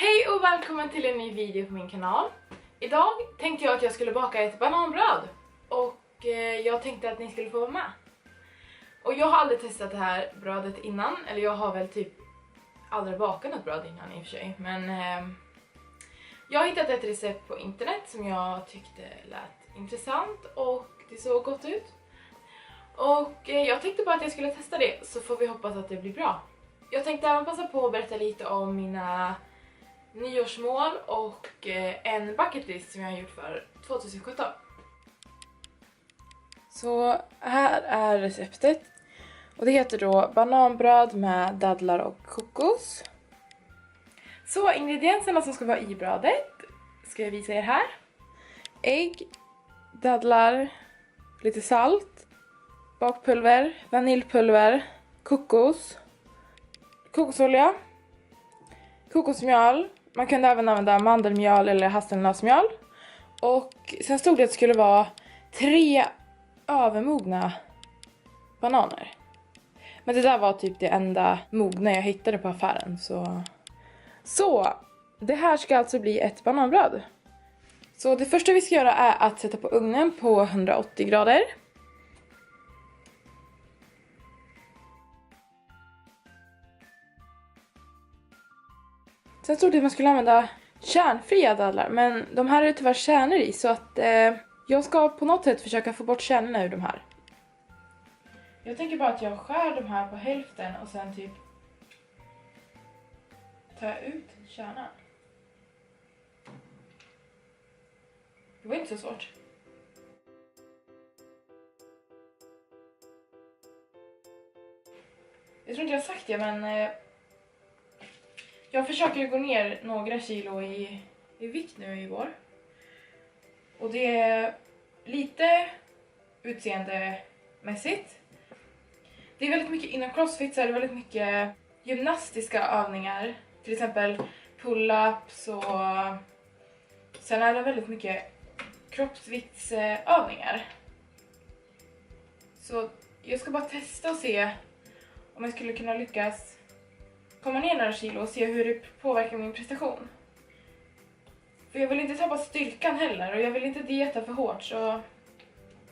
Hej och välkommen till en ny video på min kanal. Idag tänkte jag att jag skulle baka ett bananbröd. Och jag tänkte att ni skulle få vara med. Och jag har aldrig testat det här brödet innan. Eller jag har väl typ aldrig bakat något bröd innan i och för sig. Men jag har hittat ett recept på internet som jag tyckte lät intressant. Och det såg gott ut. Och jag tänkte bara att jag skulle testa det, så får vi hoppas att det blir bra. Jag tänkte även passa på att berätta lite om mina nyårsmål och en bucketlist som jag har gjort för 2017. Så här är receptet. Och det heter då bananbröd med dadlar och kokos. Så ingredienserna som ska vara i brödet ska jag visa er här. Ägg, dadlar, lite salt, bakpulver, vaniljpulver, kokos, kokosolja, kokosmjöl. Man kan även använda mandelmjöl eller hasselnötsmjöl. Och sen stod det att det skulle vara 3 övermogna bananer. Men det där var typ det enda mogna jag hittade på affären. Så det här ska alltså bli ett bananbröd. Så det första vi ska göra är att sätta på ugnen på 180 grader. Sen stod det att man skulle använda kärnfria dadlar, men de här är tyvärr kärnor i, så att jag ska på något sätt försöka få bort kärnorna ur de här. Jag tänker bara att jag skär de här på hälften och sen typ tar jag ut kärnan. Det var inte så svårt. Jag tror inte jag har sagt det, men jag försöker gå ner några kilo i vikt nu i vår. Och det är lite utseendemässigt. Det är väldigt mycket inom CrossFit, så är det väldigt mycket gymnastiska övningar. Till exempel pull-ups och sen är det väldigt mycket kroppsviktsövningar. Så jag ska bara testa och se om jag skulle kunna lyckas komma ner några kilo och se hur det påverkar min prestation. För jag vill inte tappa styrkan heller och jag vill inte dieta för hårt, så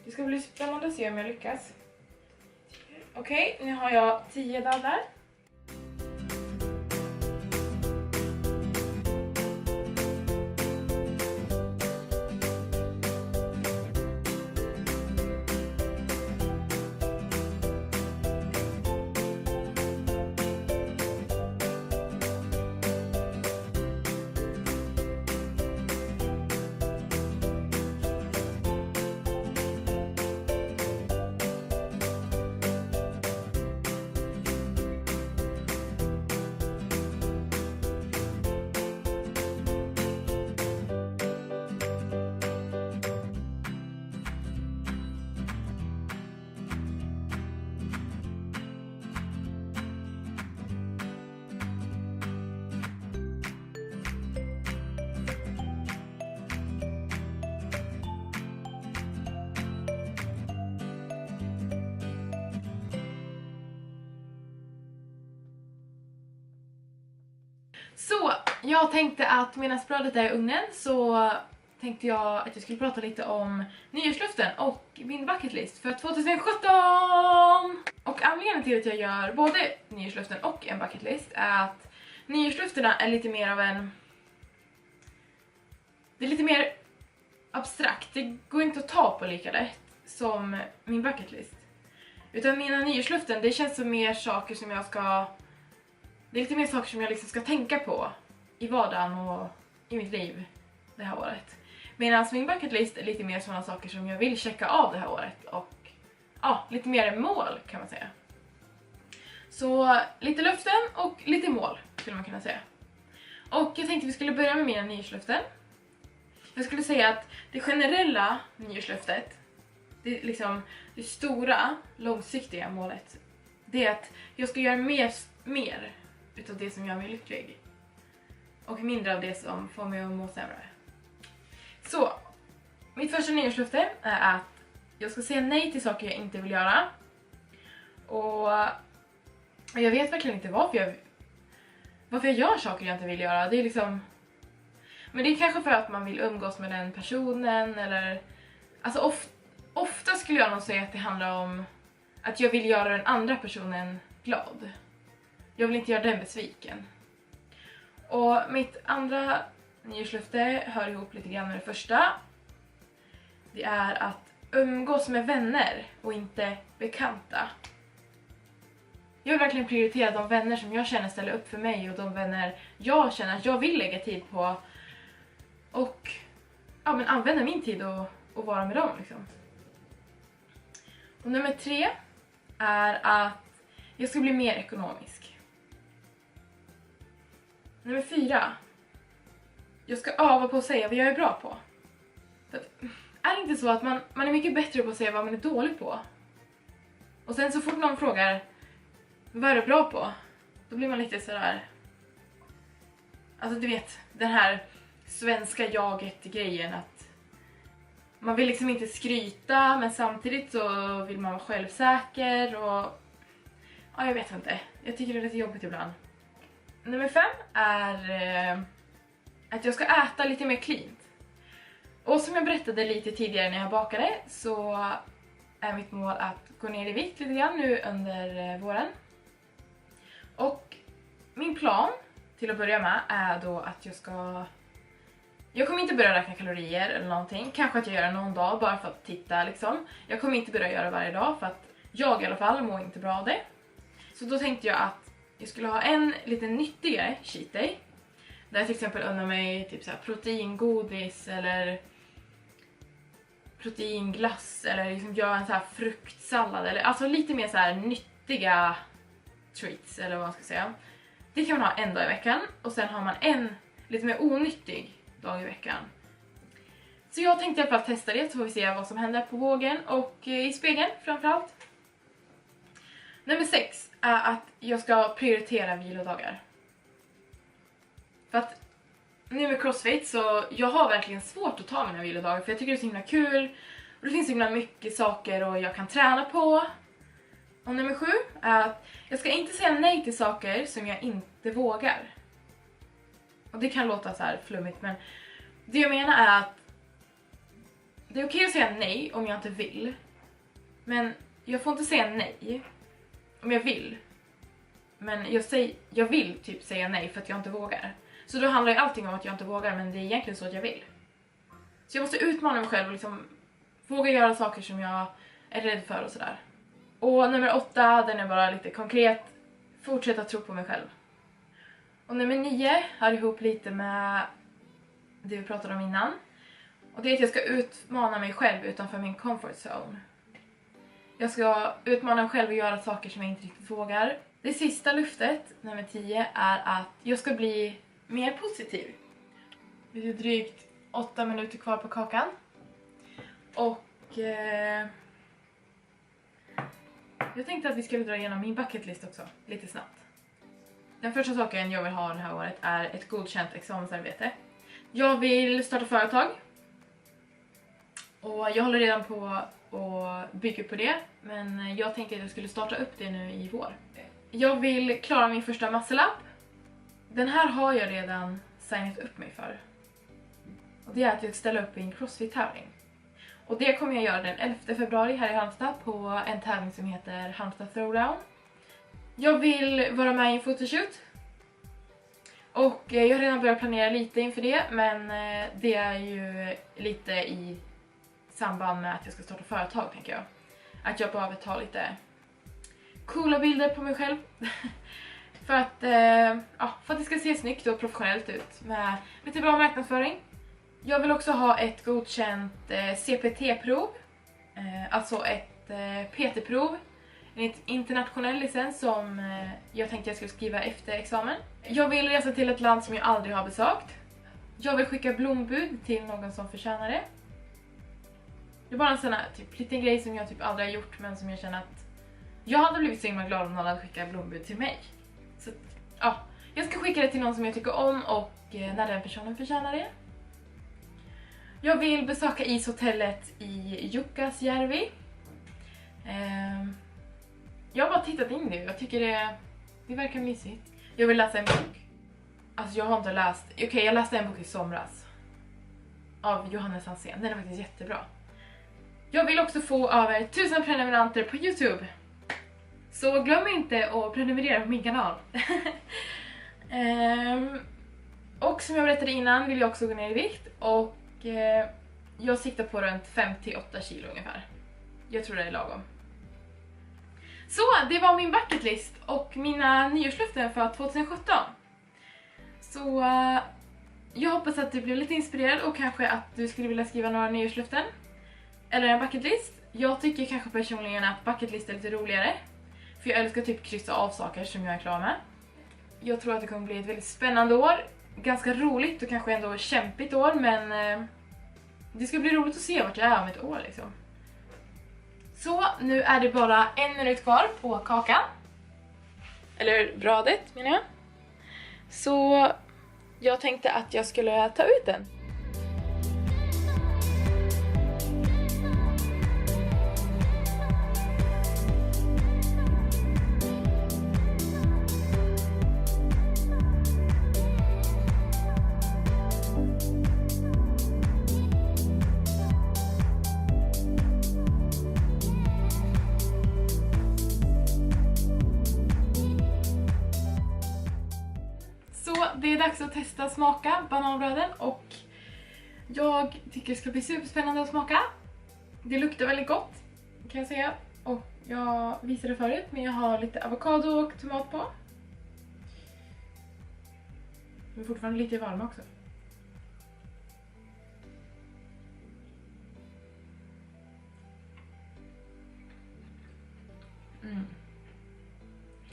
det ska bli spännande att se om jag lyckas. Okej, nu har jag 10 dadlar. Så, jag tänkte att medan brödet är i ugnen så tänkte jag att jag skulle prata lite om nyårsluften och min bucketlist för 2017! Och anledningen till att jag gör både nyårsluften och en bucketlist är att nyårslufterna är lite mer av en... Det är lite mer abstrakt, det går inte att ta på lika lätt som min bucketlist. Utan mina nyårsluften, det känns som mer saker som jag ska... Det är lite mer saker som jag liksom ska tänka på i vardagen och i mitt liv det här året. Medan min bucketlist är lite mer sådana saker som jag vill checka av det här året. Och ja, lite mer mål kan man säga. Så lite luften och lite mål skulle man kunna säga. Och jag tänkte vi skulle börja med mina nyårsluften. Jag skulle säga att det generella nyårsluftet, det är liksom det stora, långsiktiga målet. Det är att jag ska göra mer utav det som gör mig lycklig. Och mindre av det som får mig att må sämre. Så, mitt första nyårslöfte är att jag ska säga nej till saker jag inte vill göra. Och jag vet verkligen inte varför varför jag gör saker jag inte vill göra. Det är liksom... Men det är kanske för att man vill umgås med den personen eller... Alltså ofta skulle jag nog säga att det handlar om att jag vill göra den andra personen glad. Jag vill inte göra den besviken. Och mitt andra nyårslöfte hör ihop lite grann med det första. Det är att umgås med vänner och inte bekanta. Jag vill verkligen prioritera de vänner som jag känner ställer upp för mig och de vänner jag känner att jag vill lägga tid på. Och ja, men använda min tid och vara med dem liksom. Och nummer 3 är att jag ska bli mer ekonomisk. Nummer 4. Jag ska öva på att säga vad jag är bra på. För att, är det inte så att man är mycket bättre på att säga vad man är dålig på? Och sen så fort någon frågar vad är du bra på? Då blir man lite sådär... Alltså du vet, den här svenska jaget-grejen att man vill liksom inte skryta men samtidigt så vill man vara självsäker och... Ja, jag vet inte. Jag tycker det är lite jobbigt ibland. Nummer 5 är att jag ska äta lite mer cleant. Och som jag berättade lite tidigare när jag bakade så är mitt mål att gå ner i vikt lite grann nu under våren. Och min plan till att börja med är då att jag kommer inte börja räkna kalorier eller någonting. Kanske att jag gör det någon dag bara för att titta liksom. Jag kommer inte börja göra det varje dag för att jag i alla fall mår inte bra av det. Så då tänkte jag att jag skulle ha en lite nyttigare cheat day. Där jag till exempel undrar mig typ så här proteingodis eller proteinglass eller liksom göra en så här fruktsallad eller alltså lite mer så här nyttiga treats eller vad man ska säga. Det kan man ha en dag i veckan och sen har man en lite mer onyttig dag i veckan. Så jag tänkte i alla fall testa det så får vi se vad som händer på vågen och i spegeln framförallt. Nummer 6 är att jag ska prioritera vilodagar. För att nu med CrossFit så jag har verkligen svårt att ta mina vilodagar för jag tycker det är så himla kul. Och det finns så himla mycket saker och jag kan träna på. Och nummer 7 är att jag ska inte säga nej till saker som jag inte vågar. Och det kan låta så här flummigt men det jag menar är att det är okej att säga nej om jag inte vill. Men jag får inte säga nej om jag vill. Men jag vill typ säga nej för att jag inte vågar. Så då handlar ju allting om att jag inte vågar men det är egentligen så att jag vill. Så jag måste utmana mig själv och liksom våga göra saker som jag är rädd för och sådär. Och nummer 8, den är bara lite konkret. Fortsätta tro på mig själv. Och nummer 9 hör ihop lite med det vi pratade om innan. Och det är att jag ska utmana mig själv utanför min comfort zone. Jag ska utmana mig själv och göra saker som jag inte riktigt vågar. Det sista löftet, nummer 10, är att jag ska bli mer positiv. Det är drygt 8 minuter kvar på kakan. Och jag tänkte att vi skulle dra igenom min bucketlist också, lite snabbt. Den första saken jag vill ha det här året är ett godkänt examensarbete. Jag vill starta företag. Och jag håller redan på att bygga på det. Men jag tänkte att jag skulle starta upp det nu i vår. Jag vill klara min första muscle up. Den här har jag redan signat upp mig för. Och det är att jag ställer upp i en CrossFit-tävling. Och det kommer jag göra den 11 februari här i Halmstad på en tävling som heter Halmstad Throwdown. Jag vill vara med i en photoshoot. Och jag har redan börjat planera lite inför det. Men det är ju lite i samband med att jag ska starta företag tänker jag. Att jag behöver ta lite coola bilder på mig själv. för att det ska se snyggt och professionellt ut med lite bra marknadsföring. Jag vill också ha ett godkänt CPT-prov. Alltså ett PT-prov. En internationell licens som jag tänkte jag skulle skriva efter examen. Jag vill resa till ett land som jag aldrig har besökt. Jag vill skicka blombud till någon som förtjänar det. Det är bara en sån här typ, liten grej som jag typ aldrig har gjort men som jag känner att jag hade blivit så himla glad om någon hade skickat blombud till mig. Så ja, jag ska skicka det till någon som jag tycker om och när den personen förtjänar det. Jag vill besöka ishotellet i Jukkasjärvi. Jag har bara tittat in nu. Jag tycker det verkar mysigt. Jag vill läsa en bok. Alltså jag har inte läst, okej, jag läste en bok i somras av Johannes Hansén, den är faktiskt jättebra. Jag vill också få över 1000 prenumeranter på YouTube. Så glöm inte att prenumerera på min kanal. Och som jag berättade innan vill jag också gå ner i vikt. Och jag siktar på runt 5-8 kilo ungefär. Jag tror det är lagom. Så det var min bucketlist och mina nyårslöften för 2017. Så jag hoppas att du blev lite inspirerad och kanske att du skulle vilja skriva några nyårslöften. Eller en bucketlist. Jag tycker kanske personligen att bucketlist är lite roligare. För jag älskar typ kryssa av saker som jag är klar med. Jag tror att det kommer bli ett väldigt spännande år. Ganska roligt och kanske ändå kämpigt år, men det ska bli roligt att se vart jag är om ett år liksom. Så nu är det bara 1 minut kvar på kakan. Eller brödet menar jag. Så jag tänkte att jag skulle ta ut den. Så det är dags att testa smaka bananbröden och jag tycker det ska bli superspännande att smaka. Det luktar väldigt gott kan jag säga och jag visade förut, men jag har lite avokado och tomat på. De är fortfarande lite varma också.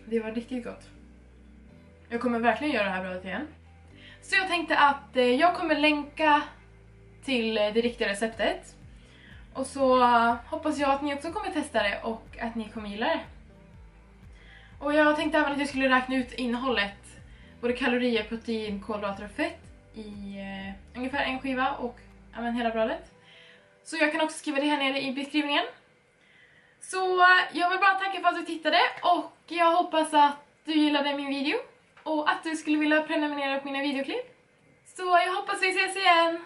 Det var riktigt gott. Jag kommer verkligen göra det här brödet igen. Så jag tänkte att jag kommer länka till det riktiga receptet. Och så hoppas jag att ni också kommer testa det och att ni kommer gilla det. Och jag tänkte även att jag skulle räkna ut innehållet. Både kalorier, protein, kolhydrater och fett i ungefär en skiva och även hela brödet. Så jag kan också skriva det här nere i beskrivningen. Så jag vill bara tacka för att du tittade och jag hoppas att du gillade min video. Och att du skulle vilja prenumerera på mina videoklipp. Så jag hoppas vi ses igen!